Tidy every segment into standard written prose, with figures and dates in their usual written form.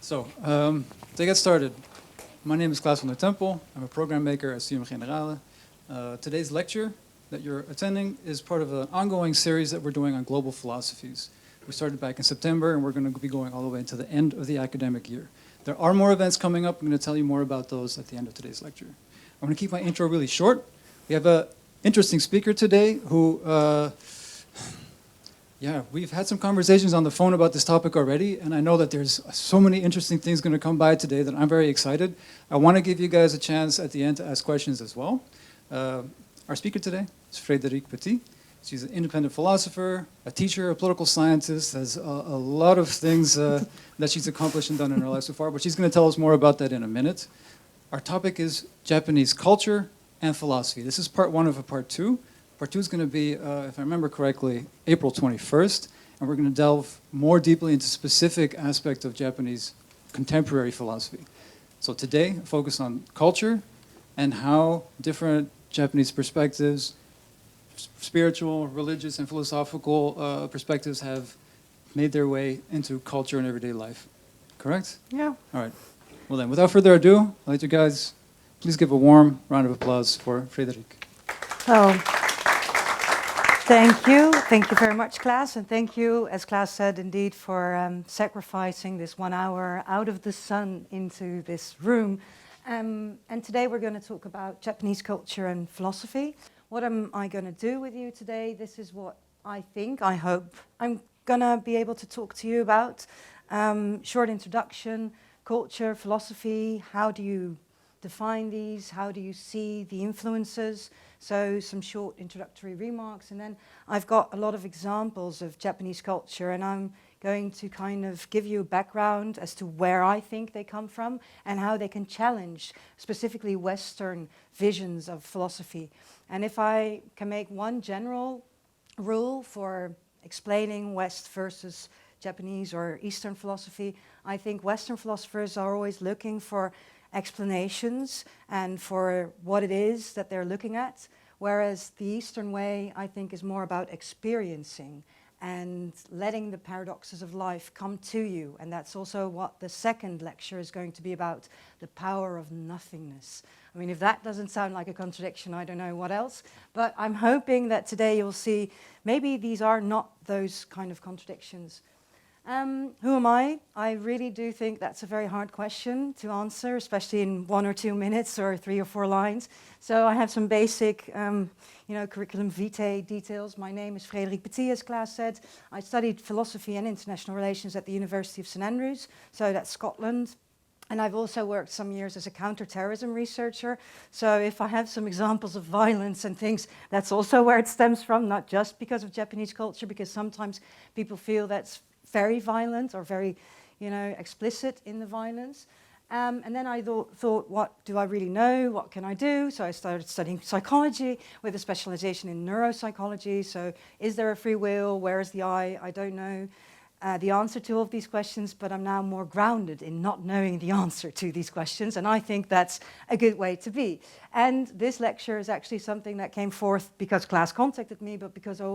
To get started, my name is Klaas van der Tempel. I'm a program maker at Studium Generale. Today's lecture that you're attending is part of an ongoing series that we're doing on global philosophies. We started back in September, and we're going to be going all the way until the end of the academic year. There are more events coming up. I'm going to tell you more about those at the end of today's lecture. I'm going to keep my intro really short. We have an interesting speaker today who, we've had some conversations on the phone about this topic already, and I know that there's so many interesting things going to come by today that I'm very excited. I want to give you guys a chance at the end to ask questions as well. Our speaker today is Fréderique Petit. She's an independent philosopher, a teacher, a political scientist, has a lot of things that she's accomplished and done in her life so far, but she's going to tell us more about that in a minute. Our topic is Japanese culture and philosophy. This is part one of a part two. Part two is going to be, if I remember correctly, April 21st, and we're going to delve more deeply into specific aspects of Japanese contemporary philosophy. So today, focus on culture and how different Japanese perspectives, spiritual, religious, and philosophical perspectives have made their way into culture and everyday life. Correct? Yeah. All right. Well then, without further ado, I'd like you guys, please give a warm round of applause for Frédérique. Oh, thank you. Thank you very much, Klaas. And thank you, as Klaas said, indeed, for sacrificing this 1 hour out of the sun into this room. And today we're going to talk about Japanese culture and philosophy. What am I going to do with you today? This is what I hope I'm going to be able to talk to you about. Short introduction, culture, philosophy, how do you define these? How do you see the influences? So some short introductory remarks, and then I've got a lot of examples of Japanese culture, and I'm going to kind of give you a background as to where I think they come from and how they can challenge specifically Western visions of philosophy. And if I can make one general rule for explaining West versus Japanese or Eastern philosophy, I think Western philosophers are always looking for explanations and for what it is that they're looking at, whereas the Eastern way, I think, is more about experiencing and letting the paradoxes of life come to you. And that's also what the second lecture is going to be about, the power of nothingness. I mean, if that doesn't sound like a contradiction, I don't know what else. But I'm hoping that today you'll see maybe these are not those kind of contradictions. Who am I? I really do think that's a very hard question to answer, especially in 1 or 2 minutes or 3 or 4 lines. So I have some basic, curriculum vitae details. My name is Frédérique Petit, as Klaas said. I studied philosophy and international relations at the University of St Andrews, so that's Scotland. And I've also worked some years as a counter-terrorism researcher. So if I have some examples of violence and things, that's also where it stems from, not just because of Japanese culture, because sometimes people feel that's very violent or very, explicit in the violence. And then I thought, what do I really know? What can I do? So I started studying psychology with a specialization in neuropsychology. So is there a free will? Where is the I? I don't know the answer to all of these questions, but I'm now more grounded in not knowing the answer to these questions. And I think that's a good way to be. And this lecture is actually something that came forth because Klaas contacted me, but because I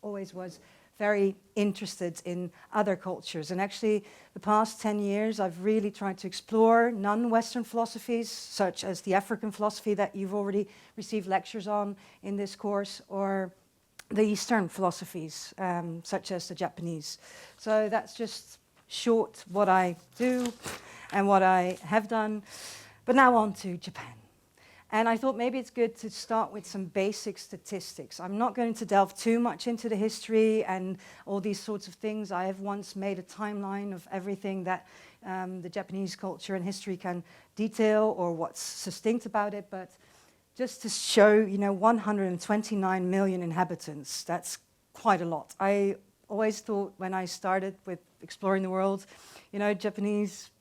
always was very interested in other cultures. And actually, the past 10 years, I've really tried to explore non-Western philosophies, such as the African philosophy that you've already received lectures on in this course, or the Eastern philosophies, such as the Japanese. So that's just short what I do and what I have done. But now on to Japan. And I thought maybe it's good to start with some basic statistics. I'm not going to delve too much into the history and all these sorts of things. I have once made a timeline of everything that the Japanese culture and history can detail or what's distinct about it. But just to show, 129 million inhabitants, that's quite a lot. I always thought when I started with exploring the world, Japanese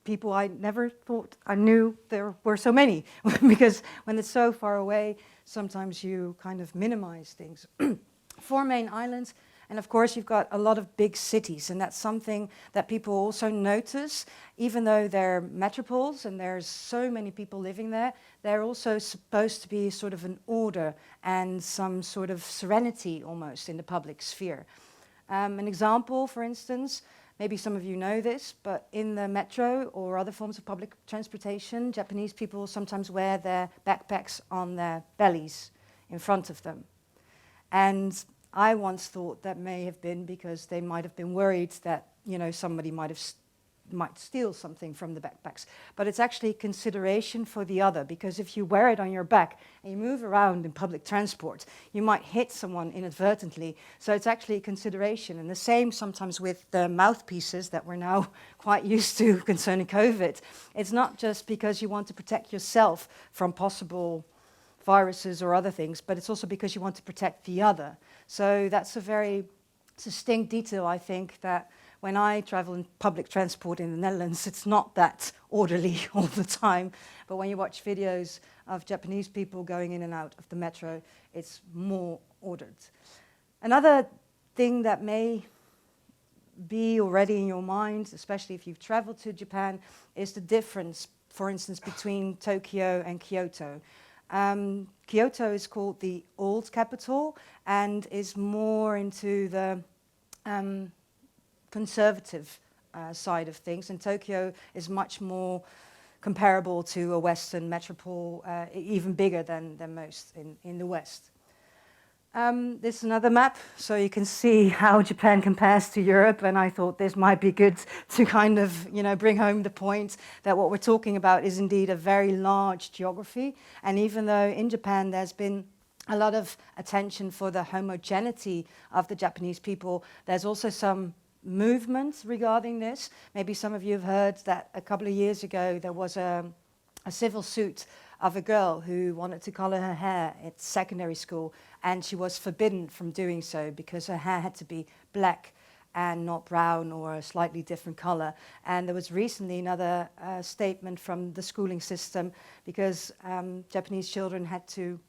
people, I never thought I knew there were so many because when it's so far away, sometimes you kind of minimize things. 4 main islands, and of course you've got a lot of big cities, and that's something that people also notice. Even though they're metropoles and there's so many people living there, they're also supposed to be sort of an order and some sort of serenity almost in the public sphere. An example, for instance, maybe some of you know this, but in the metro or other forms of public transportation, Japanese people sometimes wear their backpacks on their bellies in front of them. And I once thought that may have been because they might have been worried that, you know, somebody might steal something from the backpacks. But it's actually consideration for the other, because if you wear it on your back and you move around in public transport, you might hit someone inadvertently. So it's actually a consideration. And the same sometimes with the mouthpieces that we're now quite used to concerning COVID. It's not just because you want to protect yourself from possible viruses or other things, but it's also because you want to protect the other. So that's a very distinct detail, I think, that when I travel in public transport in the Netherlands, it's not that orderly all the time. But when you watch videos of Japanese people going in and out of the metro, it's more ordered. Another thing that may be already in your mind, especially if you've traveled to Japan, is the difference, for instance, between Tokyo and Kyoto. Kyoto is called the old capital and is more into the conservative side of things, and Tokyo is much more comparable to a Western metropole, even bigger than most in the West. This is another map, so you can see how Japan compares to Europe, and I thought this might be good to kind of, you know, bring home the point that what we're talking about is indeed a very large geography. And even though in Japan there's been a lot of attention for the homogeneity of the Japanese people, there's also some movement regarding this. Maybe some of you have heard that a couple of years ago there was a civil suit of a girl who wanted to color her hair at secondary school, and she was forbidden from doing so because her hair had to be black and not brown or a slightly different color. And there was recently another statement from the schooling system, because Japanese children had to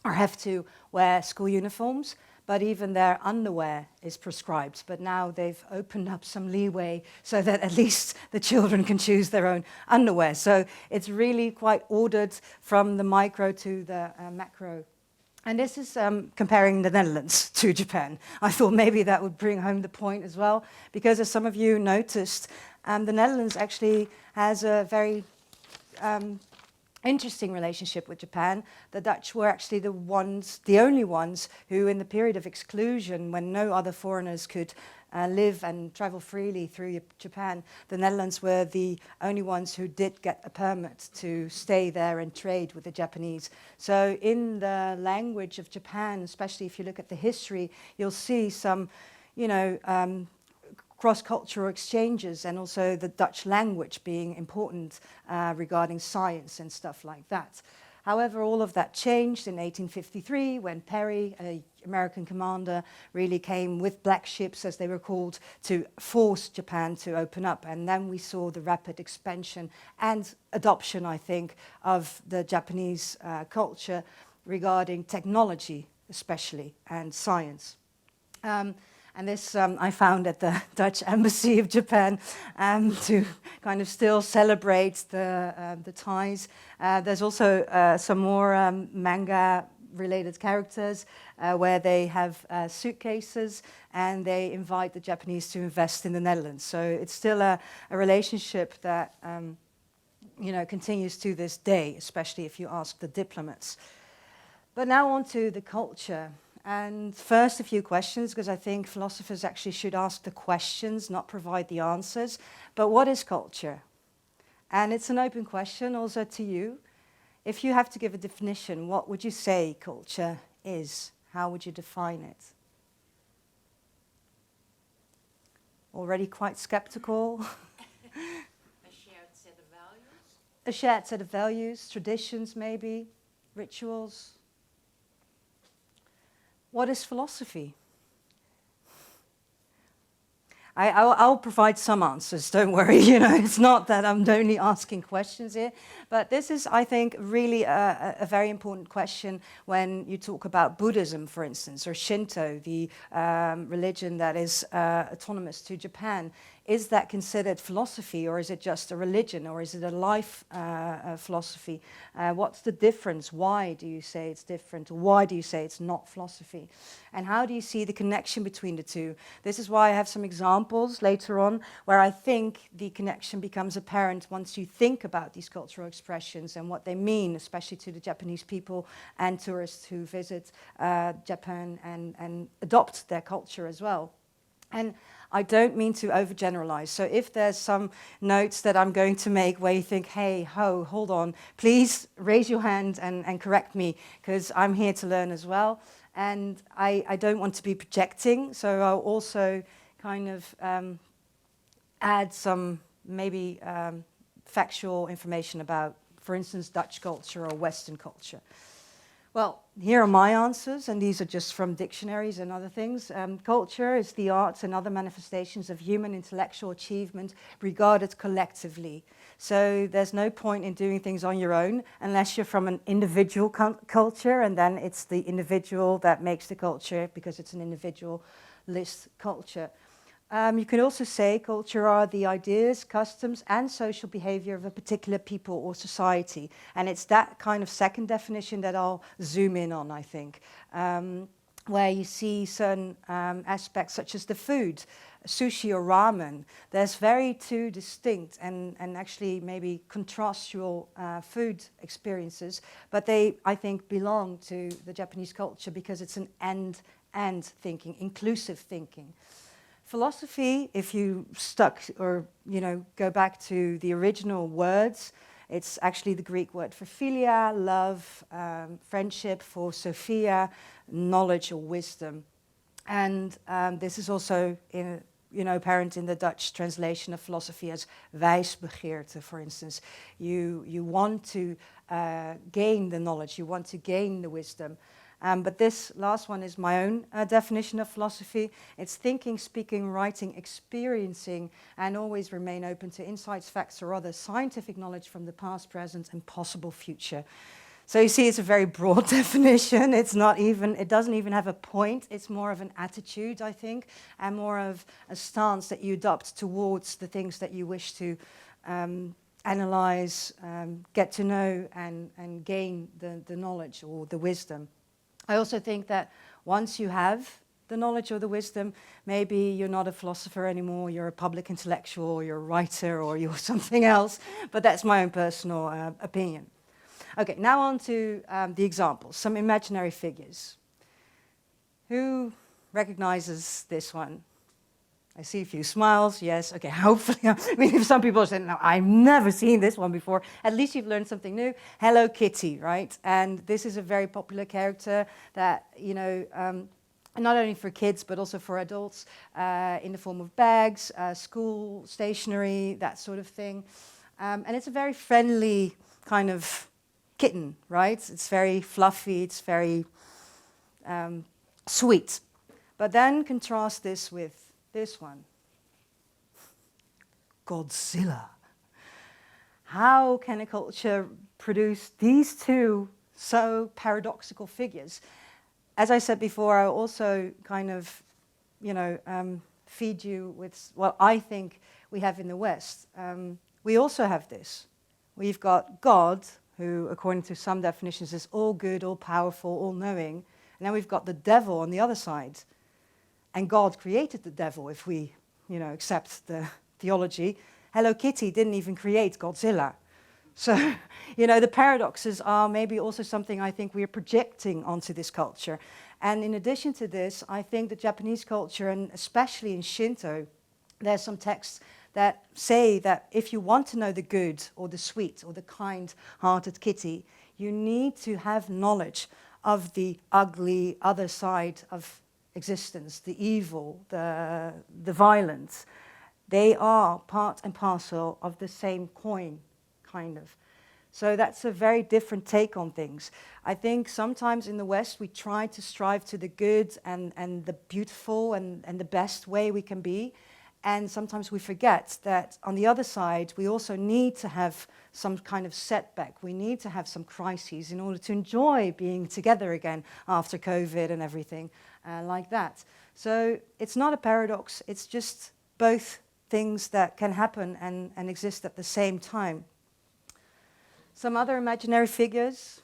or have to wear school uniforms, but even their underwear is prescribed. But now they've opened up some leeway so that at least the children can choose their own underwear. So it's really quite ordered from the micro to the macro. And this is comparing the Netherlands to Japan. I thought maybe that would bring home the point as well, because as some of you noticed, the Netherlands actually has a very interesting relationship with Japan. The Dutch were actually the only ones who, in the period of exclusion, when no other foreigners could live and travel freely through Japan, the Netherlands were the only ones who did get a permit to stay there and trade with the Japanese. So in the language of Japan, especially if you look at the history, you'll see some, you know, cross-cultural exchanges, and also the Dutch language being important regarding science and stuff like that. However, all of that changed in 1853 when Perry, an American commander, really came with black ships, as they were called, to force Japan to open up. And then we saw the rapid expansion and adoption, I think, of the Japanese culture regarding technology, especially, and science. And this I found at the Dutch Embassy of Japan to kind of still celebrate the ties. There's also some more manga-related characters where they have suitcases and they invite the Japanese to invest in the Netherlands. So it's still a relationship that you know, continues to this day, especially if you ask the diplomats. But now on to the culture. And first, a few questions, because I think philosophers actually should ask the questions, not provide the answers. But what is culture? And it's an open question also to you. If you have to give a definition, what would you say culture is? How would you define it? Already quite skeptical. A shared set of values? A shared set of values, traditions maybe, rituals. What is philosophy? I'll provide some answers, don't worry, you know, it's not that I'm only asking questions here, but this is, I think, really a very important question when you talk about Buddhism, for instance, or Shinto, the religion that is autonomous to Japan. is that considered philosophy, or is it just a religion, or is it a life philosophy? What's the difference? Why do you say it's different? Or why do you say it's not philosophy? And how do you see the connection between the two? This is why I have some examples later on where I think the connection becomes apparent once you think about these cultural expressions and what they mean, especially to the Japanese people and tourists who visit Japan and adopt their culture as well. And I don't mean to overgeneralize. So if there's some notes that I'm going to make where you think, hey, ho, hold on, please raise your hand and correct me, because I'm here to learn as well. And I don't want to be projecting, so I'll also kind of add some maybe factual information about, for instance, Dutch culture or Western culture. Well, here are my answers, and these are just from dictionaries and other things. Culture is the arts and other manifestations of human intellectual achievement regarded collectively. So there's no point in doing things on your own unless you're from an individual culture, and then it's the individual that makes the culture because it's an individualist culture. You can also say culture are the ideas, customs, and social behavior of a particular people or society. And it's that kind of second definition that I'll zoom in on, I think, where you see certain aspects such as the food, sushi or ramen. There's very two distinct and actually maybe contrastual food experiences, but they, I think, belong to the Japanese culture because it's an and thinking, inclusive thinking. Philosophy, if you stuck or, go back to the original words, it's actually the Greek word for philia, love, friendship, for sophia, knowledge or wisdom. And this is also apparent in the Dutch translation of philosophy as wijsbegeerte, for instance. You want to gain the knowledge, you want to gain the wisdom. But this last one is my own definition of philosophy. It's thinking, speaking, writing, experiencing, and always remain open to insights, facts, or other scientific knowledge from the past, present, and possible future. So you see, it's a very broad definition. It doesn't even have a point. It's more of an attitude, I think, and more of a stance that you adopt towards the things that you wish to analyze, get to know, and gain the knowledge or the wisdom. I also think that once you have the knowledge or the wisdom, maybe you're not a philosopher anymore, you're a public intellectual, or you're a writer, or you're something else, but that's my own personal opinion. Okay, now on to the examples, some imaginary figures. Who recognizes this one? I see a few smiles, yes, okay, hopefully. I mean, if some people say, no, I've never seen this one before, at least you've learned something new. Hello Kitty, right? And this is a very popular character that, not only for kids, but also for adults, in the form of bags, school, stationery, that sort of thing. And it's a very friendly kind of kitten, right? It's very fluffy, it's very sweet. But then contrast this with this one. Godzilla. How can a culture produce these two so paradoxical figures? As I said before, I also kind of, feed you with what I think we have in the West. We also have this. We've got God, who, according to some definitions, is all good, all powerful, all knowing. And then we've got the devil on the other side. And God created the devil, if we, accept the theology. Hello Kitty didn't even create Godzilla. So, the paradoxes are maybe also something I think we are projecting onto this culture. And in addition to this, I think the Japanese culture, and especially in Shinto, there's some texts that say that if you want to know the good or the sweet or the kind-hearted kitty, you need to have knowledge of the ugly other side of existence, the evil, the violence. They are part and parcel of the same coin, kind of. So that's a very different take on things. I think sometimes in the West we try to strive to the good and the beautiful and the best way we can be. And sometimes we forget that on the other side we also need to have some kind of setback. We need to have some crises in order to enjoy being together again after COVID and everything like that. So it's not a paradox, it's just both things that can happen and exist at the same time. Some other imaginary figures.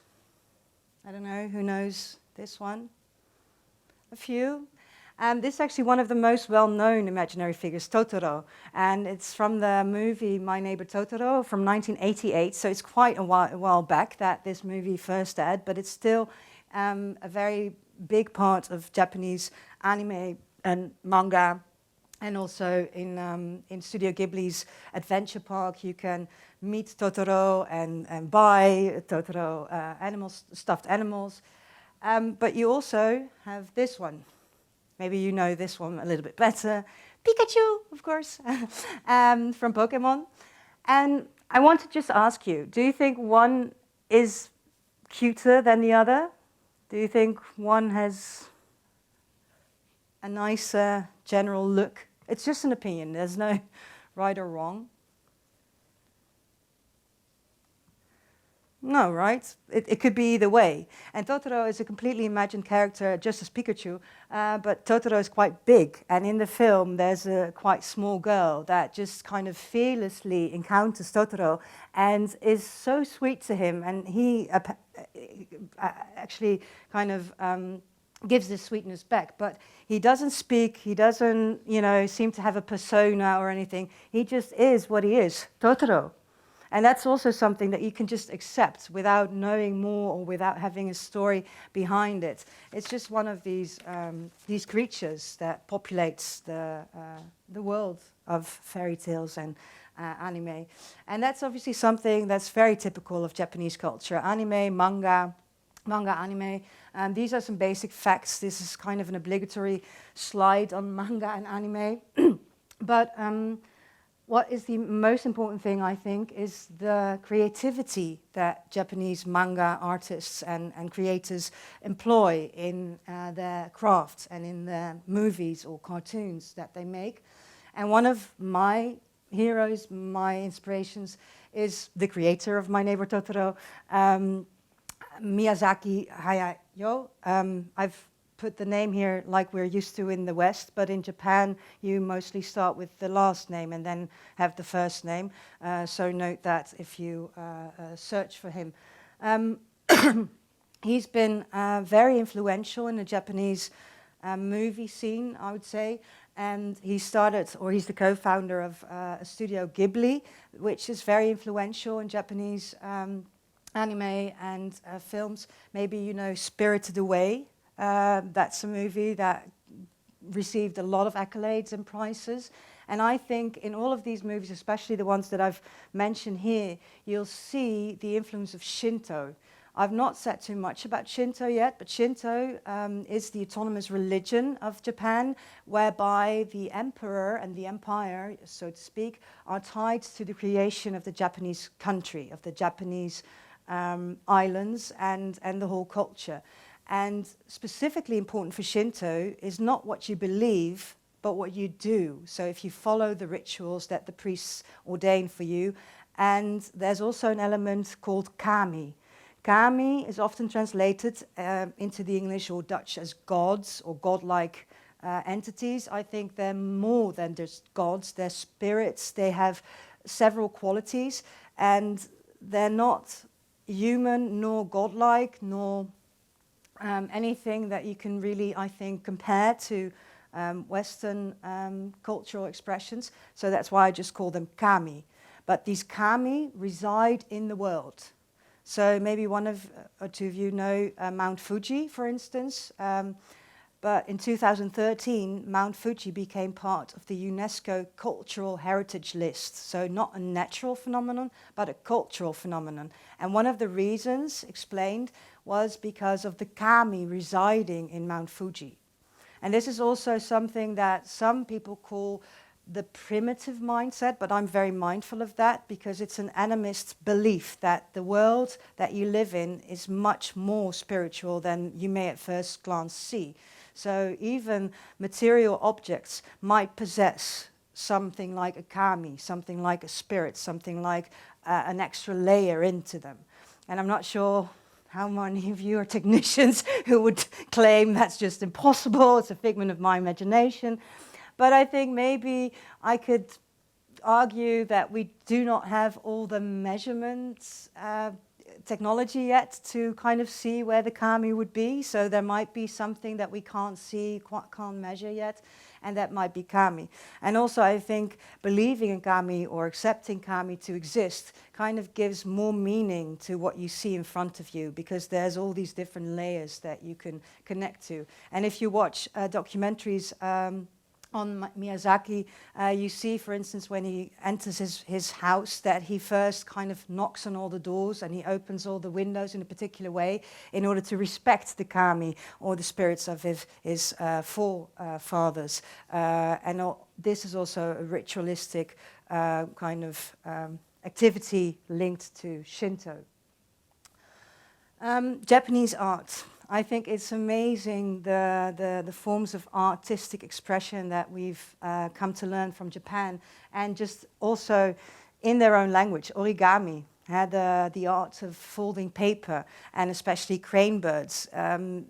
I don't know, who knows this one? A few. This is actually one of the most well-known imaginary figures, Totoro. And it's from the movie My Neighbor Totoro from 1988. So it's quite a while back that this movie first aired, but it's still a very big part of Japanese anime and manga. And also in Studio Ghibli's Adventure Park, you can meet Totoro and buy Totoro animals, stuffed animals. But you also have this one. Maybe you know this one a little bit better. Pikachu, of course, from Pokemon. And I want to just ask you, do you think one is cuter than the other? Do you think one has a nicer general look? It's just an opinion. There's no right or wrong. No, right? It could be either way. And Totoro is a completely imagined character, just as Pikachu, but Totoro is quite big. And in the film, there's a quite small girl that just kind of fearlessly encounters Totoro and is so sweet to him. And he actually kind of gives this sweetness back. But he doesn't speak, he doesn't, seem to have a persona or anything. He just is what he is, Totoro. And that's also something that you can just accept without knowing more or without having a story behind it. It's just one of these creatures that populates the world of fairy tales and anime. And that's obviously something that's very typical of Japanese culture. Anime, manga, anime. These are some basic facts. This is kind of an obligatory slide on manga and anime. But what is the most important thing, I think, is the creativity that Japanese manga artists and creators employ in their crafts and in their movies or cartoons that they make. And one of my heroes, my inspirations, is the creator of My Neighbor Totoro, Miyazaki Hayao. I've put the name here like we're used to in the West, but in Japan you mostly start with the last name and then have the first name. So note that if you search for him. He's been very influential in the Japanese movie scene, I would say. And he started, or he's the co-founder of Studio Ghibli, which is very influential in Japanese anime and films. Maybe you know Spirited Away. That's a movie that received a lot of accolades and prizes. And I think in all of these movies, especially the ones that I've mentioned here, you'll see the influence of Shinto. I've not said too much about Shinto yet, but Shinto is the autonomous religion of Japan, whereby the emperor and the empire, so to speak, are tied to the creation of the Japanese country, of the Japanese islands and the whole culture. And specifically important for Shinto is not what you believe, but what you do. So if you follow the rituals that the priests ordain for you. And there's also an element called kami. Kami is often translated into the English or Dutch as gods or godlike entities. I think they're more than just gods. They're spirits. They have several qualities. And they're not human nor godlike nor anything that you can really, I think, compare to Western cultural expressions. So that's why I just call them kami. But these kami reside in the world. So maybe one of or two of you know Mount Fuji, for instance. But in 2013, Mount Fuji became part of the UNESCO Cultural Heritage List. So not a natural phenomenon, but a cultural phenomenon. And one of the reasons explained was because of the kami residing in Mount Fuji. And this is also something that some people call the primitive mindset, but I'm very mindful of that because it's an animist belief that the world that you live in is much more spiritual than you may at first glance see. So even material objects might possess something like a kami, something like a spirit, something like an extra layer into them. And I'm not sure how many of you are technicians who would claim that's just impossible, it's a figment of my imagination. But I think maybe I could argue that we do not have all the measurements technology yet to kind of see where the kami would be. So there might be something that we can't see, can't measure yet, and that might be kami. And also I think believing in kami or accepting kami to exist kind of gives more meaning to what you see in front of you, because there's all these different layers that you can connect to. And if you watch documentaries on Miyazaki, you see, for instance, when he enters his house, that he first kind of knocks on all the doors and he opens all the windows in a particular way in order to respect the kami, or the spirits of his forefathers. This is also a ritualistic kind of activity linked to Shinto. Japanese art. I think it's amazing the forms of artistic expression that we've come to learn from Japan, and just also in their own language. Origami had the art of folding paper, and especially crane birds.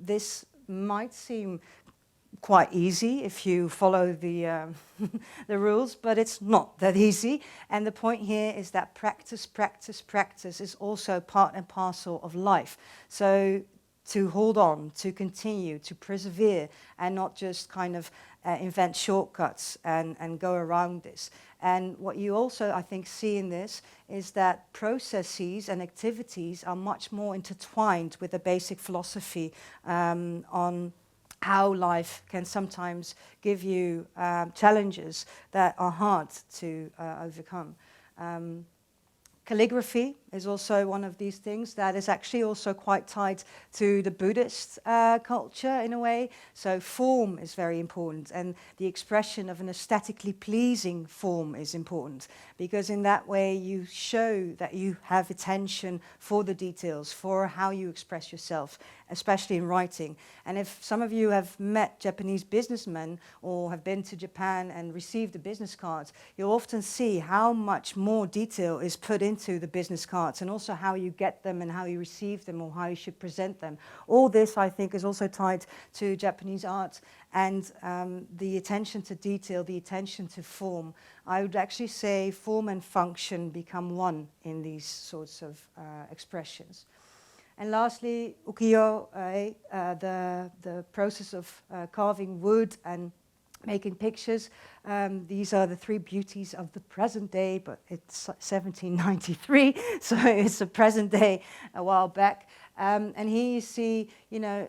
This might seem quite easy if you follow the the rules, but it's not that easy. And the point here is that practice is also part and parcel of life. So to hold on, to continue, to persevere, and not just kind of invent shortcuts and go around this. And what you also, I think, see in this is that processes and activities are much more intertwined with the basic philosophy on how life can sometimes give you challenges that are hard to overcome. Calligraphy is also one of these things that is actually also quite tied to the Buddhist culture in a way. So form is very important, and the expression of an aesthetically pleasing form is important, because in that way you show that you have attention for the details, for how you express yourself, especially in writing. And if some of you have met Japanese businessmen or have been to Japan and received a business card, you'll often see how much more detail is put into the business cards, and also how you get them and how you receive them, or how you should present them. All this, I think, is also tied to Japanese art, and the attention to detail, the attention to form. I would actually say form and function become one in these sorts of expressions. And lastly, ukiyo, the process of carving wood and making pictures. These are the three beauties of the present day, but it's 1793, so it's a present day a while back. And here you see, you know,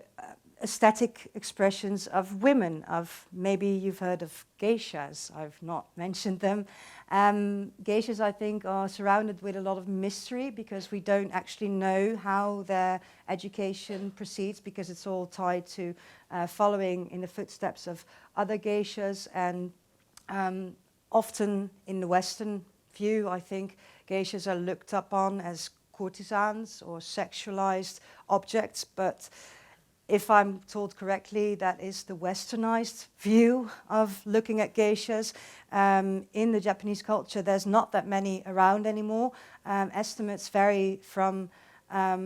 aesthetic expressions of women, of maybe you've heard of geishas. I've not mentioned them. Geishas, I think, are surrounded with a lot of mystery, because we don't actually know how their education proceeds, because it's all tied to following in the footsteps of other geishas. And often in the Western view, I think geishas are looked upon as courtesans or sexualized objects, but if I'm told correctly, that is the westernized view of looking at geishas. In the Japanese culture, there's not that many around anymore. Estimates vary from a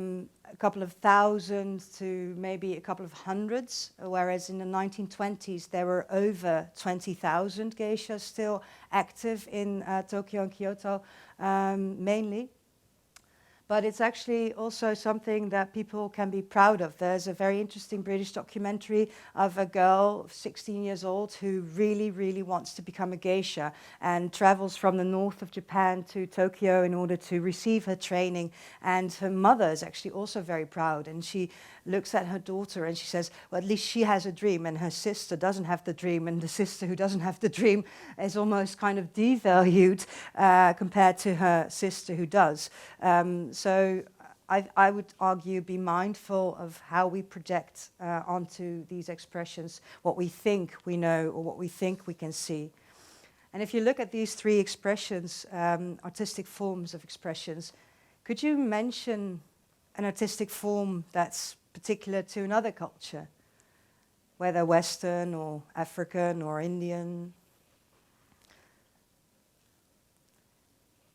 couple of thousand to maybe a couple of hundreds, whereas in the 1920s there were over 20,000 geishas still active in Tokyo and Kyoto mainly. But it's actually also something that people can be proud of. There's a very interesting British documentary of a girl, 16 years old, who really, really wants to become a geisha and travels from the north of Japan to Tokyo in order to receive her training. And her mother is actually also very proud. And she looks at her daughter and she says, well, at least she has a dream, and her sister doesn't have the dream, and the sister who doesn't have the dream is almost kind of devalued compared to her sister who does. So I would argue, be mindful of how we project onto these expressions what we think we know or what we think we can see. And if you look at these three expressions, artistic forms of expressions, could you mention an artistic form that's particular to another culture, whether Western or African or Indian?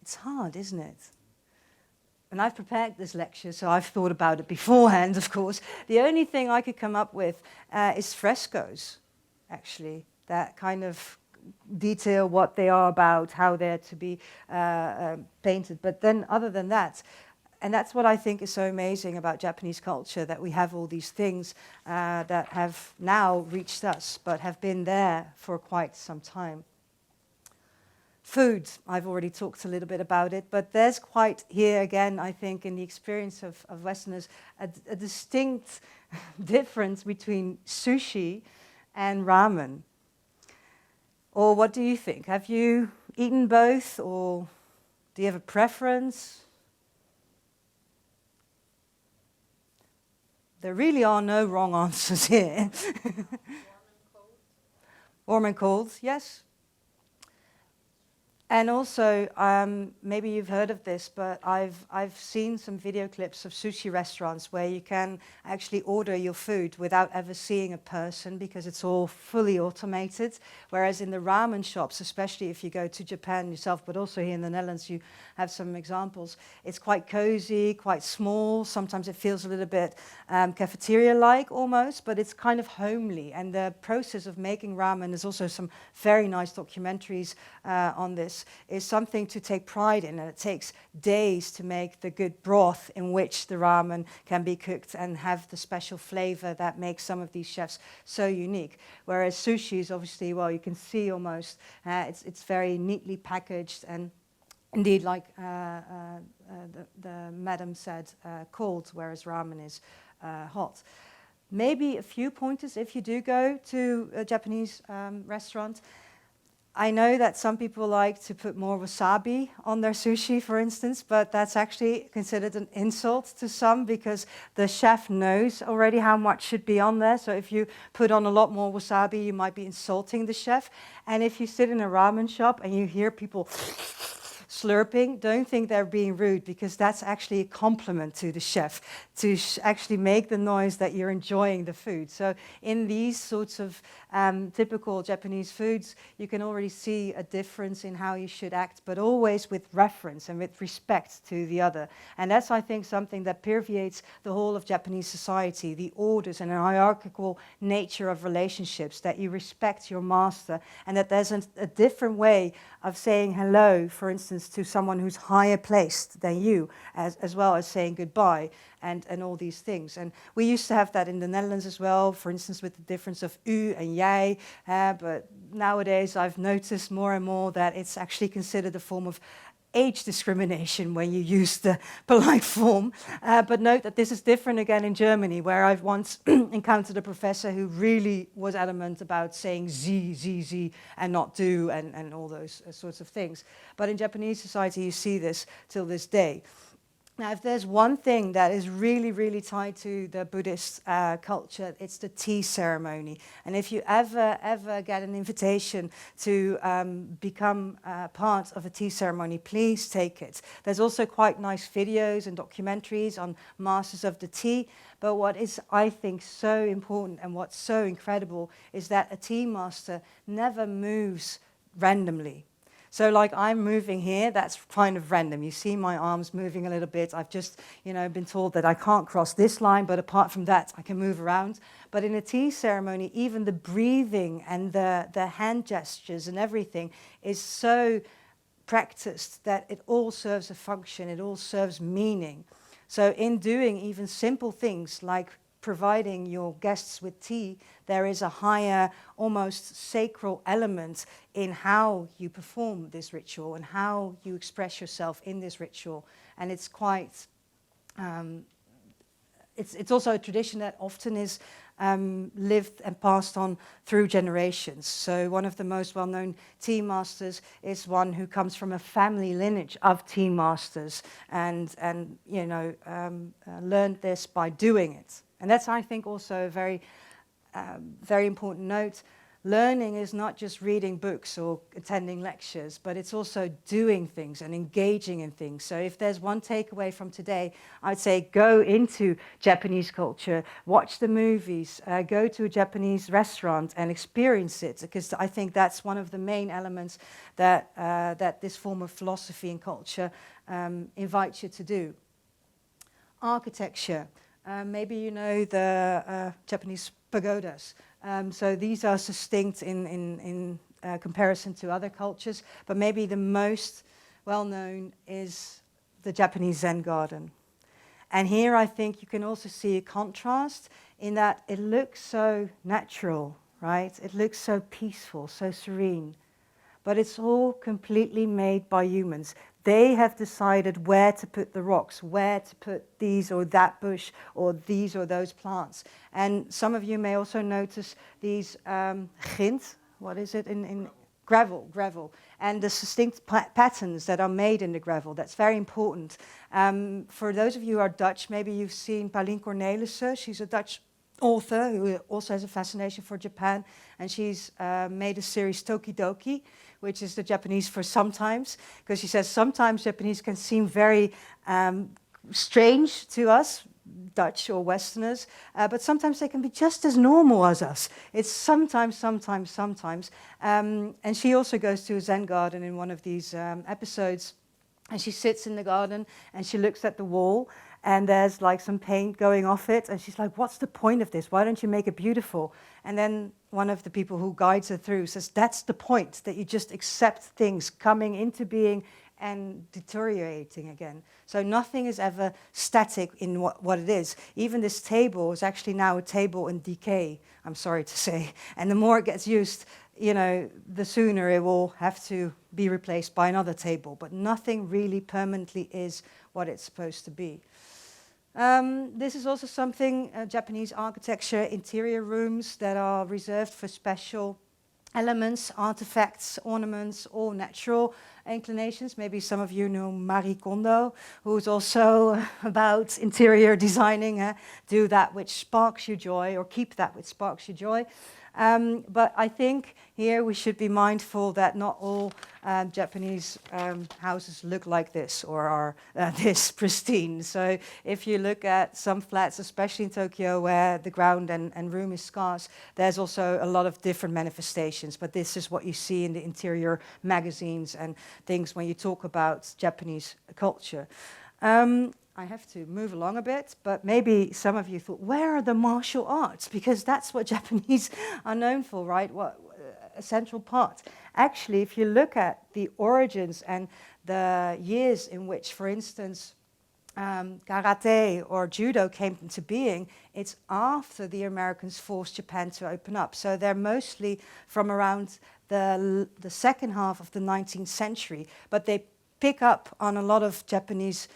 It's hard, isn't it? And I've prepared this lecture, so I've thought about it beforehand, of course. The only thing I could come up with is frescoes, actually, that kind of detail what they are about, how they're to be painted. But then other than that, and that's what I think is so amazing about Japanese culture, that we have all these things that have now reached us, but have been there for quite some time. Food, I've already talked a little bit about it, but there's quite here again, I think, in the experience of Westerners, a distinct difference between sushi and ramen. Or what do you think? Have you eaten both, or do you have a preference? There really are no wrong answers here. Warm and cold, yes. And also, maybe you've heard of this, but I've seen some video clips of sushi restaurants where you can actually order your food without ever seeing a person, because it's all fully automated. Whereas in the ramen shops, especially if you go to Japan yourself, but also here in the Netherlands, you have some examples. It's quite cozy, quite small. Sometimes it feels a little bit cafeteria-like almost, but it's kind of homely. And the process of making ramen, there's also some very nice documentaries on this, is something to take pride in, and it takes days to make the good broth in which the ramen can be cooked and have the special flavor that makes some of these chefs so unique. Whereas sushi is obviously, well, you can see almost, it's very neatly packaged, and indeed, like the madam said, cold, whereas ramen is hot. Maybe a few pointers if you do go to a Japanese restaurant. I know that some people like to put more wasabi on their sushi, for instance, but that's actually considered an insult to some, because the chef knows already how much should be on there. So if you put on a lot more wasabi, you might be insulting the chef. And if you sit in a ramen shop and you hear people slurping, don't think they're being rude, because that's actually a compliment to the chef, to actually make the noise that you're enjoying the food. So in these sorts of typical Japanese foods, you can already see a difference in how you should act, but always with reference and with respect to the other. And that's, I think, something that permeates the whole of Japanese society, the orders and a hierarchical nature of relationships, that you respect your master, and that there's a different way of saying hello, for instance, to someone who's higher placed than you, as well as saying goodbye, and all these things. And we used to have that in the Netherlands as well, for instance, with the difference of u and jij, but nowadays I've noticed more and more that it's actually considered a form of age discrimination when you use the polite form. But note that this is different again in Germany, where I've once encountered a professor who really was adamant about saying Sie, and not du, and all those sorts of things. But in Japanese society, you see this till this day. Now, if there's one thing that is really, really tied to the Buddhist culture, it's the tea ceremony. And if you ever get an invitation to become part of a tea ceremony, please take it. There's also quite nice videos and documentaries on masters of the tea. But what is, I think, so important and what's so incredible is that a tea master never moves randomly. So like I'm moving here, that's kind of random. You see my arms moving a little bit. I've just, been told that I can't cross this line, but apart from that, I can move around. But in a tea ceremony, even the breathing and the hand gestures and everything is so practiced that it all serves a function, it all serves meaning. So in doing even simple things like providing your guests with tea, there is a higher, almost sacral element in how you perform this ritual and how you express yourself in this ritual. And it's quite, it's also a tradition that often is lived and passed on through generations. So one of the most well-known tea masters is one who comes from a family lineage of tea masters and learned this by doing it. And that's, I think, also a very, very important note. Learning is not just reading books or attending lectures, but it's also doing things and engaging in things. So if there's one takeaway from today, I'd say go into Japanese culture, watch the movies, go to a Japanese restaurant and experience it, because I think that's one of the main elements that, that this form of philosophy and culture invites you to do. Architecture. Maybe you know the Japanese pagodas. So these are succinct in comparison to other cultures, but maybe the most well-known is the Japanese Zen garden. And here I think you can also see a contrast in that it looks so natural, right? It looks so peaceful, so serene. But it's all completely made by humans. They have decided where to put the rocks, where to put these or that bush, or these or those plants. And some of you may also notice these grind, what is it in gravel, and the distinct patterns that are made in the gravel. That's very important. For those of you who are Dutch, maybe you've seen Pauline Cornelissen. She's a Dutch author who also has a fascination for Japan, and she's made a series Tokidoki, which is the Japanese for sometimes, because she says sometimes Japanese can seem very strange to us, Dutch or Westerners, but sometimes they can be just as normal as us. It's sometimes. And she also goes to a Zen garden in one of these episodes, and she sits in the garden and she looks at the wall, and there's like some paint going off it, and she's like, what's the point of this? Why don't you make it beautiful? And then one of the people who guides her through says, that's the point, that you just accept things coming into being and deteriorating again. So nothing is ever static in what it is. Even this table is actually now a table in decay, I'm sorry to say. And the more it gets used, you know, the sooner it will have to be replaced by another table. But nothing really permanently is what it's supposed to be. This is also something, Japanese architecture, interior rooms that are reserved for special elements, artifacts, ornaments, all natural inclinations. Maybe some of you know Marie Kondo, who's also about interior designing. Do that which sparks you joy, or keep that which sparks you joy. But I think here we should be mindful that not all Japanese houses look like this or are this pristine. So if you look at some flats, especially in Tokyo, where the ground and room is scarce, there's also a lot of different manifestations. But this is what you see in the interior magazines and things when you talk about Japanese culture. I have to move along a bit, but maybe some of you thought, where are the martial arts? Because that's what Japanese are known for, right? What a central part. Actually, if you look at the origins and the years in which, for instance, karate or judo came into being, it's after the Americans forced Japan to open up. So they're mostly from around the second half of the 19th century, but they pick up on a lot of Japanese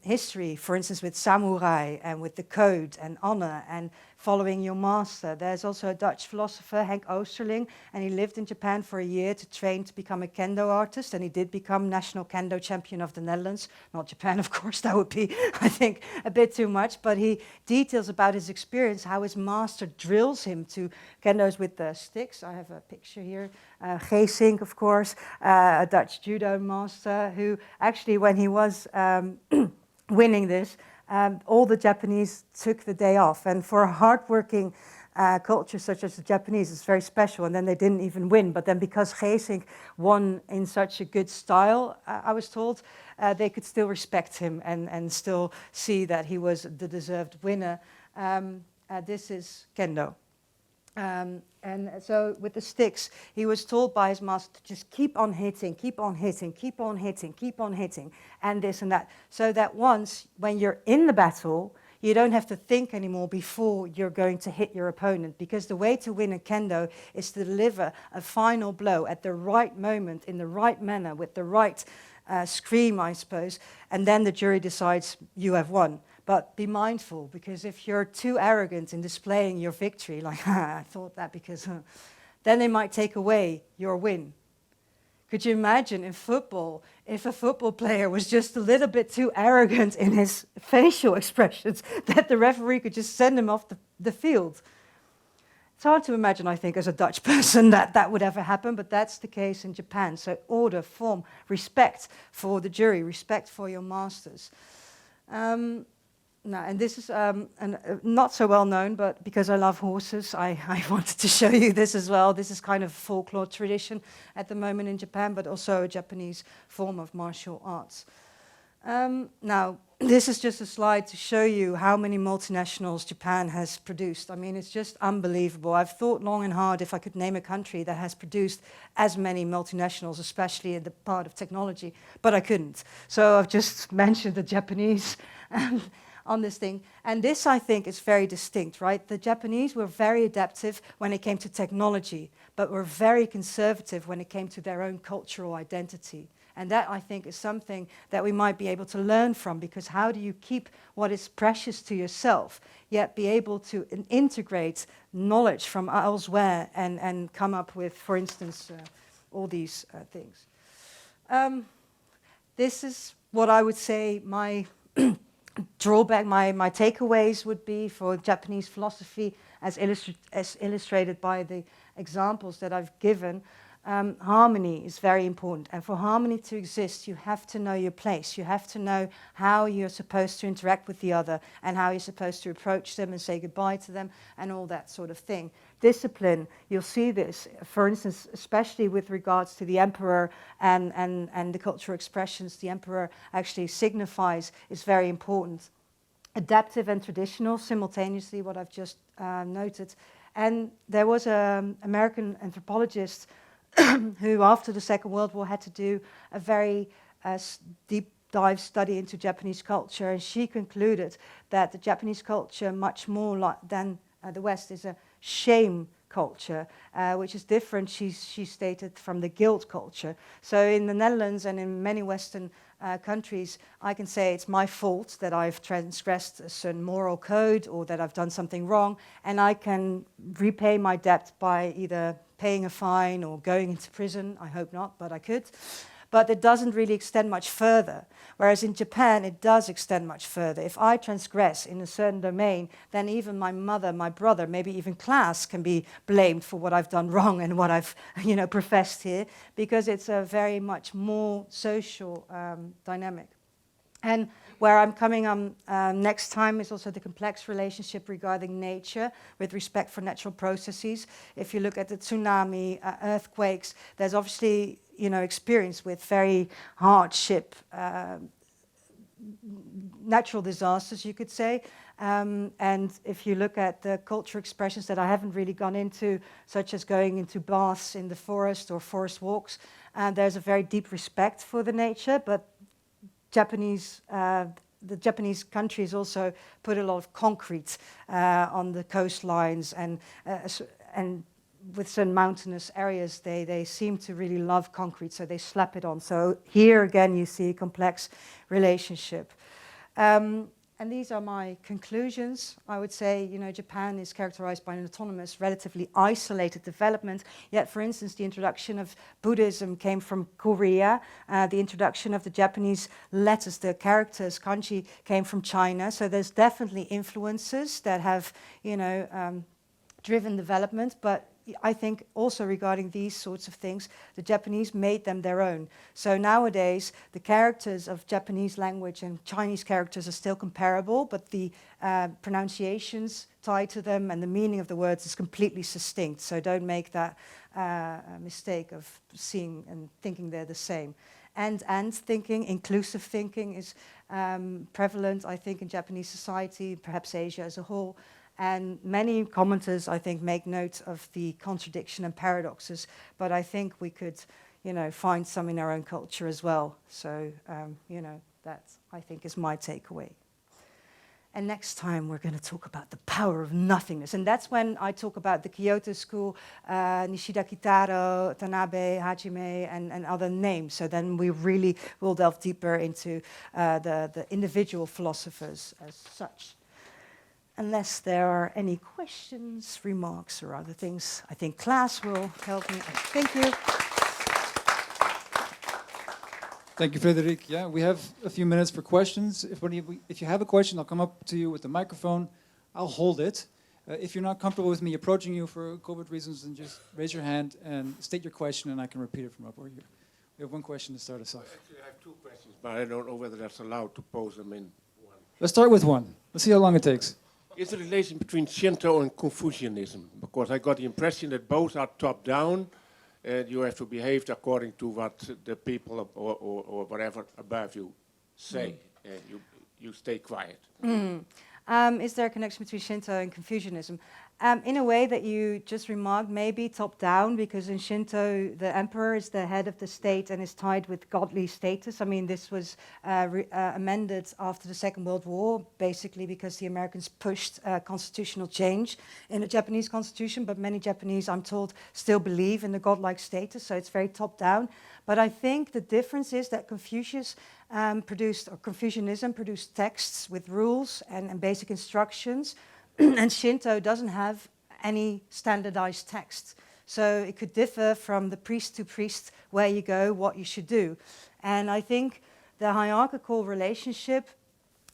history, for instance, with samurai and with the code and honor and following your master. There's also a Dutch philosopher, Henk Oosterling, and he lived in Japan for a year to train to become a kendo artist, and he did become national kendo champion of the Netherlands. Not Japan, of course, that would be, I think, a bit too much, but he details about his experience, how his master drills him to kendos with the sticks. I have a picture here. Geesink, of course, a Dutch judo master who actually, when he was winning this, all the Japanese took the day off. And for a hardworking culture such as the Japanese, it's very special. And then they didn't even win. But then because Geesink won in such a good style, I was told, they could still respect him and still see that he was the deserved winner. This is kendo. And so with the sticks, he was told by his master to just keep on hitting, keep on hitting, keep on hitting, keep on hitting, and this and that. So that once, when you're in the battle, you don't have to think anymore before you're going to hit your opponent, because the way to win a kendo is to deliver a final blow at the right moment, in the right manner, with the right scream, I suppose, and then the jury decides you have won. But be mindful, because if you're too arrogant in displaying your victory, like, I thought that because, then they might take away your win. Could you imagine in football, if a football player was just a little bit too arrogant in his facial expressions, that the referee could just send him off the field? It's hard to imagine, I think, as a Dutch person that that would ever happen, but that's the case in Japan. So order, form, respect for the jury, respect for your masters. No, and this is not so well known, but because I love horses, I wanted to show you this as well. This is kind of folklore tradition at the moment in Japan, but also a Japanese form of martial arts. Now, this is just a slide to show you how many multinationals Japan has produced. I mean, it's just unbelievable. I've thought long and hard if I could name a country that has produced as many multinationals, especially in the part of technology, but I couldn't. So I've just mentioned the Japanese on this thing. And this, I think, is very distinct, right? The Japanese were very adaptive when it came to technology, but were very conservative when it came to their own cultural identity. And that, I think, is something that we might be able to learn from, because how do you keep what is precious to yourself, yet be able to integrate knowledge from elsewhere and come up with, for instance, all these things. This is what I would say my drawback, my takeaways would be for Japanese philosophy as illustrated by the examples that I've given. Harmony is very important, and for harmony to exist you have to know your place. You have to know how you're supposed to interact with the other and how you're supposed to approach them and say goodbye to them and all that sort of thing. Discipline, you'll see this, for instance, especially with regards to the emperor and the cultural expressions the emperor actually signifies, is very important. Adaptive and traditional simultaneously, what I've just noted. And there was an American anthropologist who after the Second World War had to do a very deep dive study into Japanese culture, and she concluded that the Japanese culture, much more than the West, is a shame culture, which is different, she stated, from the guilt culture. So in the Netherlands and in many Western countries, I can say it's my fault that I've transgressed a certain moral code or that I've done something wrong, and I can repay my debt by either paying a fine or going into prison. I hope not, but I could. But it doesn't really extend much further. Whereas in Japan, it does extend much further. If I transgress in a certain domain, then even my mother, my brother, maybe even class can be blamed for what I've done wrong and what I've, professed here, because it's a very much more social dynamic. And where I'm coming on next time is also the complex relationship regarding nature with respect for natural processes. If you look at the tsunami, earthquakes, there's obviously, experience with very hardship, natural disasters, you could say. And if you look at the cultural expressions that I haven't really gone into, such as going into baths in the forest or forest walks, there's a very deep respect for the nature, but the Japanese countries also put a lot of concrete on the coastlines, and with certain mountainous areas, they seem to really love concrete, so they slap it on. So here again, you see a complex relationship. And these are my conclusions. I would say, Japan is characterized by an autonomous, relatively isolated development. Yet, for instance, the introduction of Buddhism came from Korea. The introduction of the Japanese letters, the characters, kanji, came from China. So there's definitely influences that have, driven development. But I think also regarding these sorts of things, the Japanese made them their own. So nowadays, the characters of Japanese language and Chinese characters are still comparable, but the pronunciations tied to them and the meaning of the words is completely distinct. So don't make that mistake of seeing and thinking they're the same. And thinking, inclusive thinking is prevalent, I think, in Japanese society, perhaps Asia as a whole. And many commenters, I think, make note of the contradiction and paradoxes, but I think we could, find some in our own culture as well. So, that, I think, is my takeaway. And next time, we're going to talk about the power of nothingness. And that's when I talk about the Kyoto School, Nishida Kitaro, Tanabe, Hajime, and other names. So then we really will delve deeper into the individual philosophers as such. Unless there are any questions, remarks, or other things, I think class will help me. Thank you. Thank you, Frédérique. Yeah, we have a few minutes for questions. If you have a question, I'll come up to you with the microphone. I'll hold it. If you're not comfortable with me approaching you for COVID reasons, then just raise your hand and state your question, and I can repeat it from up over here. We have one question to start us off. Actually, I have two questions, but I don't know whether that's allowed to pose them in one. Let's start with one. Let's see how long it takes. Is the relation between Shinto and Confucianism? Because I got the impression that both are top-down, and you have to behave according to what the people or whatever above you say. you stay quiet. Is there a connection between Shinto and Confucianism? In a way that you just remarked, maybe top-down, because in Shinto, the emperor is the head of the state and is tied with godly status. I mean, this was amended after the Second World War, basically because the Americans pushed constitutional change in the Japanese constitution, but many Japanese, I'm told, still believe in the godlike status, so it's very top-down. But I think the difference is that Confucianism produced texts with rules and basic instructions, and Shinto doesn't have any standardized text. So it could differ from the priest to priest where you go, what you should do. And I think the hierarchical relationship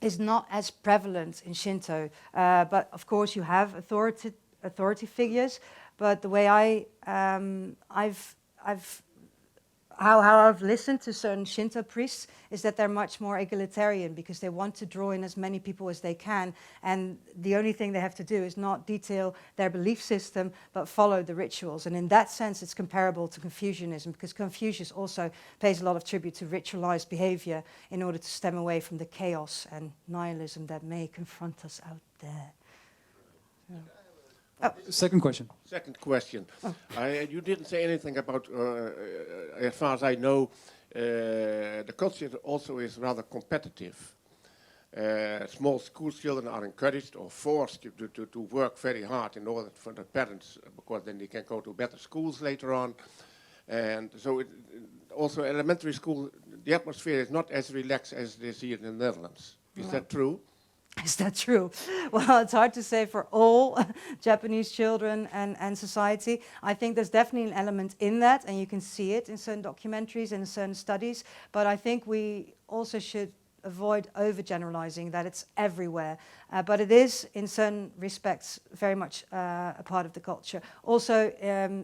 is not as prevalent in Shinto. But of course you have authority figures, but the way how I've listened to certain Shinto priests is that they're much more egalitarian because they want to draw in as many people as they can, and the only thing they have to do is not detail their belief system but follow the rituals. And in that sense it's comparable to Confucianism, because Confucius also pays a lot of tribute to ritualized behavior in order to stem away from the chaos and nihilism that may confront us out there. Second question. Second question. You didn't say anything about, as far as I know, the culture also is rather competitive. Small school children are encouraged or forced to work very hard in order for the parents, because then they can go to better schools later on. And so also elementary school, the atmosphere is not as relaxed as it is here in the Netherlands. Is that true? Is that true? Well, it's hard to say for all Japanese children and society. I think there's definitely an element in that, and you can see it in certain documentaries and in certain studies. But I think we also should avoid overgeneralizing that it's everywhere. But it is, in certain respects, very much a part of the culture. Also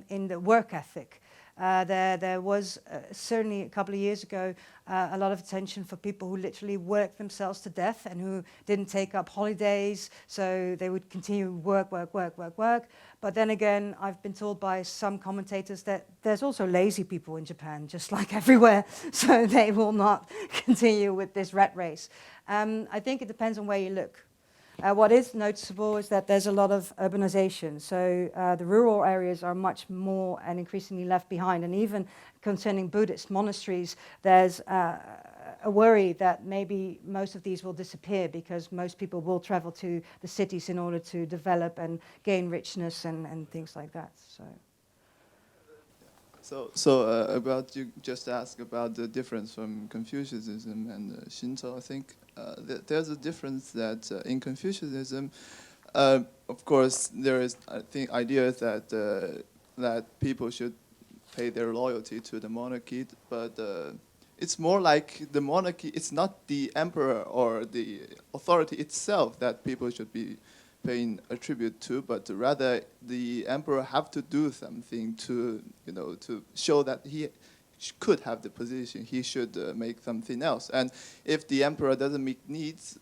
in the work ethic. There was certainly a couple of years ago a lot of attention for people who literally worked themselves to death and who didn't take up holidays, so they would continue work. But then again, I've been told by some commentators that there's also lazy people in Japan, just like everywhere, so they will not continue with this rat race. I think it depends on where you look. What is noticeable is that there's a lot of urbanization. So the rural areas are much more and increasingly left behind. And even concerning Buddhist monasteries, there's a worry that maybe most of these will disappear because most people will travel to the cities in order to develop and gain richness and things like that. So about, you just asked about the difference from Confucianism and Shinto. I think there's a difference that in Confucianism, of course, there is, I think, ideas that people should pay their loyalty to the monarchy, but it's more like the monarchy. It's not the emperor or the authority itself that people should be paying a tribute to, but rather the emperor have to do something to, to show that he could have the position. He should make something else. And if the emperor doesn't meet needs,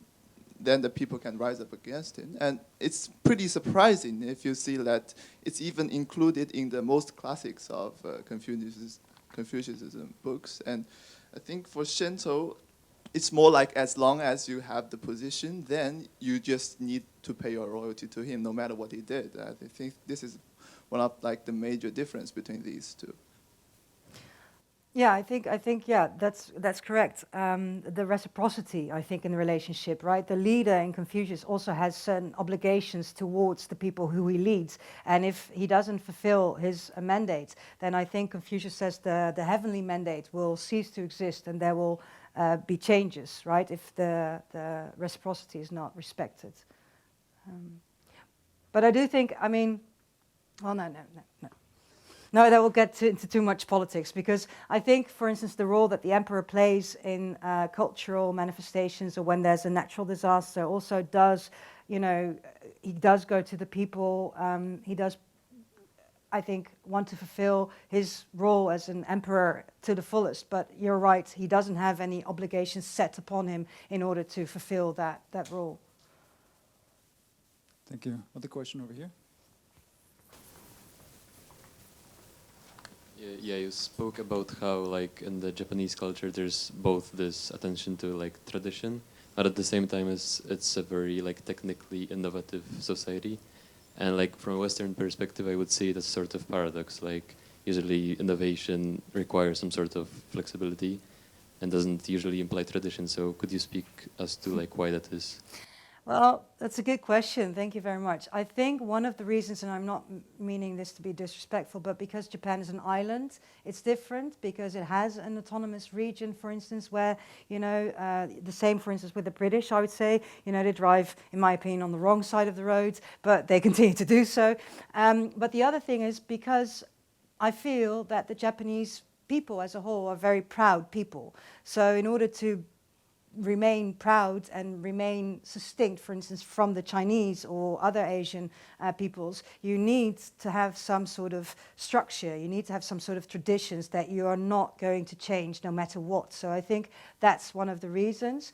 then the people can rise up against him. And it's pretty surprising if you see that it's even included in the most classics of Confucianism books. And I think for Shinto, it's more like as long as you have the position, then you just need to pay your loyalty to him, no matter what he did. I think this is one of the major difference between these two. Yeah, I think yeah, that's correct. The reciprocity, I think, in the relationship, right? The leader in Confucius also has certain obligations towards the people who he leads, and if he doesn't fulfill his mandate, then I think Confucius says the heavenly mandate will cease to exist, and there will be changes, right? If the reciprocity is not respected. But I do think, I mean, well, no. No, that will get into too much politics, because I think, for instance, the role that the emperor plays in cultural manifestations or when there's a natural disaster also does, he does go to the people. He does, I think, want to fulfill his role as an emperor to the fullest. But you're right, he doesn't have any obligations set upon him in order to fulfill that role. Thank you. Other question over here? Yeah, you spoke about how, in the Japanese culture, there's both this attention to tradition but at the same time, it's a very like technically innovative society, and like from a Western perspective, I would say that's sort of paradox. Like usually innovation requires some sort of flexibility, and doesn't usually imply tradition. So could you speak as to like why that is? Well, that's a good question. Thank you very much. I think one of the reasons, and I'm not meaning this to be disrespectful, but because Japan is an island, it's different because it has an autonomous region, for instance, where, you know, the same, for instance, with the British, I would say, you know, they drive, in my opinion, on the wrong side of the road, but they continue to do so. But the other thing is because I feel that the Japanese people as a whole are very proud people. So in order to remain proud and remain distinct, for instance, from the Chinese or other Asian peoples, you need to have some sort of structure. You need to have some sort of traditions that you are not going to change no matter what. So I think that's one of the reasons.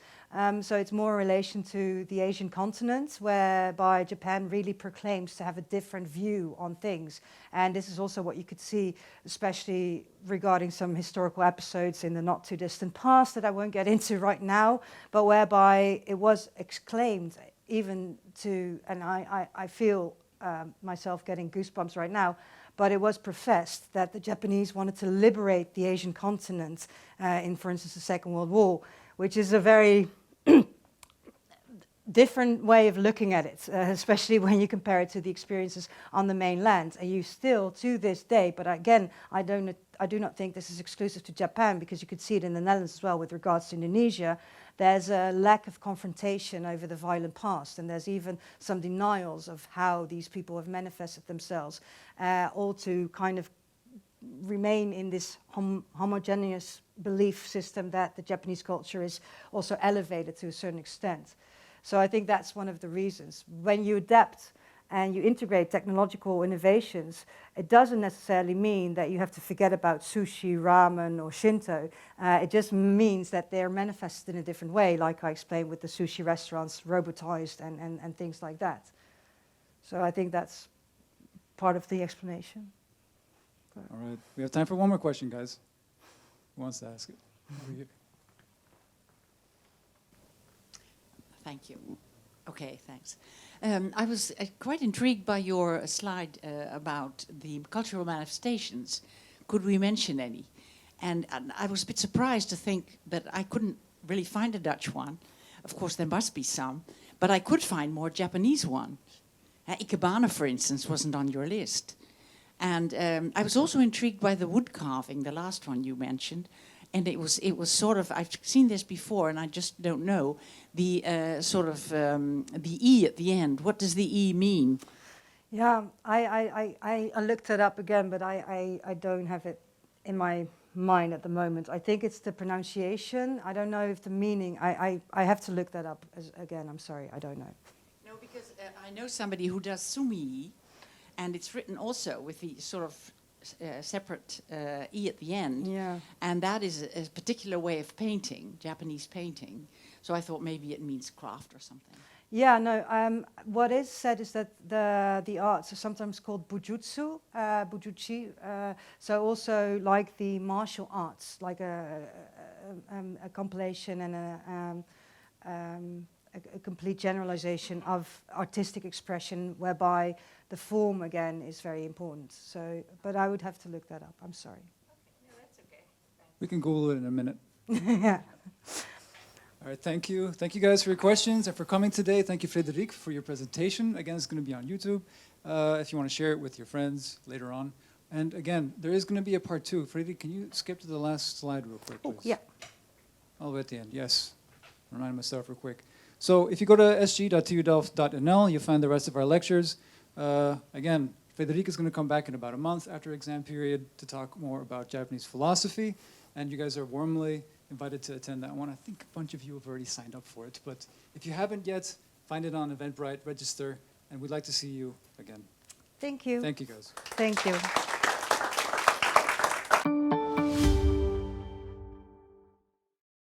So it's more in relation to the Asian continent, whereby Japan really proclaims to have a different view on things. And this is also what you could see, especially regarding some historical episodes in the not too distant past that I won't get into right now, but whereby it was exclaimed even to, and I feel myself getting goosebumps right now, but it was professed that the Japanese wanted to liberate the Asian continent in, for instance, the Second World War, which is a very different way of looking at it, especially when you compare it to the experiences on the mainland. And you still, to this day, but again, I do not think this is exclusive to Japan, because you could see it in the Netherlands as well with regards to Indonesia. There's a lack of confrontation over the violent past, and there's even some denials of how these people have manifested themselves, all to kind of remain in this homogeneous belief system that the Japanese culture is also elevated to a certain extent. So I think that's one of the reasons. When you adapt and you integrate technological innovations, it doesn't necessarily mean that you have to forget about sushi, ramen, or Shinto. It just means that they're manifested in a different way, like I explained with the sushi restaurants, robotized and things like that. So I think that's part of the explanation. All right, we have time for one more question, guys. Who wants to ask it? Over here. Thank you. Okay, thanks. I was quite intrigued by your slide about the cultural manifestations. Could we mention any? And I was a bit surprised to think that I couldn't really find a Dutch one. Of course, there must be some, but I could find more Japanese ones. Ikebana, for instance, wasn't on your list. And I was also intrigued by the wood carving, the last one you mentioned. And it was sort of, I've seen this before and I just don't know, the sort of, the E at the end. What does the E mean? Yeah, I looked it up again, but I don't have it in my mind at the moment. I think it's the pronunciation. I don't know if the meaning, I have to look that up again. I'm sorry, I don't know. No, because I know somebody who does sumi, and it's written also with the sort of separate E at the end. Yeah. And that is a particular way of painting, Japanese painting. So I thought maybe it means craft or something. Yeah, no, what is said is that the arts are sometimes called bujutsu, bujuchi, so also like the martial arts, like a compilation and a complete generalization of artistic expression, whereby the form again is very important. So, but I would have to look that up. I'm sorry. Okay, no, that's okay. We can Google it in a minute. Yeah. All right, thank you. Thank you guys for your questions and for coming today. Thank you, Frédérique, for your presentation. Again, it's going to be on YouTube if you want to share it with your friends later on. And again, there is going to be a part 2. Frédérique, can you skip to the last slide real quick, please? Oh, yeah. All the way at the end, yes. Remind myself real quick. So if you go to sg.tudelft.nl, you'll find the rest of our lectures. Again, Frédérique is going to come back in about a month after exam period to talk more about Japanese philosophy. And you guys are warmly invited to attend that one. I think a bunch of you have already signed up for it. But if you haven't yet, find it on Eventbrite, register, and we'd like to see you again. Thank you. Thank you, guys. Thank you.